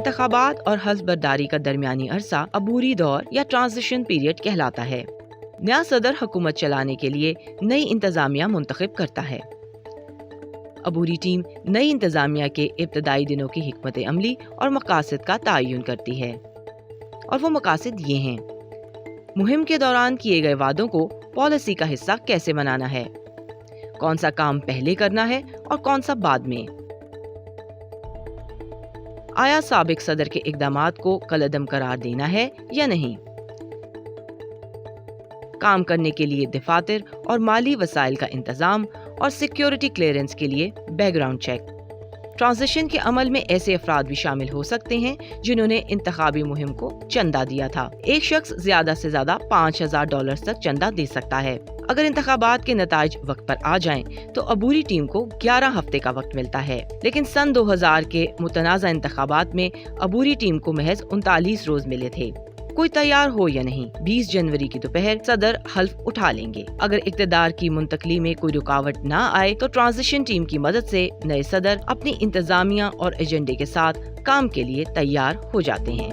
انتخابات اور حزب برداری کا درمیانی عرصہ عبوری دور یا ٹرانزیشن پیریڈ کہلاتا ہے۔ نیا صدر حکومت چلانے کے لیے نئی انتظامیہ منتخب کرتا ہے۔ عبوری ٹیم نئی انتظامیہ کے ابتدائی دنوں کی حکمت عملی اور مقاصد کا تعین کرتی ہے، اور وہ مقاصد یہ ہیں: مہم کے دوران کیے گئے وعدوں کو پالیسی کا حصہ کیسے بنانا ہے، کون سا کام پہلے کرنا ہے اور کون سا بعد میں، آیا سابق صدر کے اقدامات کو کالعدم قرار دینا ہے یا نہیں، کام کرنے کے لیے دفاتر اور مالی وسائل کا انتظام اور سیکیورٹی کلیئرنس کے لیے بیک گراؤنڈ چیک۔ ٹرانزیشن کے عمل میں ایسے افراد بھی شامل ہو سکتے ہیں جنہوں نے انتخابی مہم کو چندہ دیا تھا۔ ایک شخص زیادہ سے زیادہ $5000 تک چندہ دے سکتا ہے۔ اگر انتخابات کے نتائج وقت پر آ جائیں تو عبوری ٹیم کو 11 ہفتے کا وقت ملتا ہے، لیکن سن 2000 کے متنازع انتخابات میں عبوری ٹیم کو محض 39 روز ملے تھے۔ کوئی تیار ہو یا نہیں، 20 جنوری کی دوپہر صدر حلف اٹھا لیں گے۔ اگر اقتدار کی منتقلی میں کوئی رکاوٹ نہ آئے تو ٹرانزیشن ٹیم کی مدد سے نئے صدر اپنی انتظامیہ اور ایجنڈے کے ساتھ کام کے لیے تیار ہو جاتے ہیں۔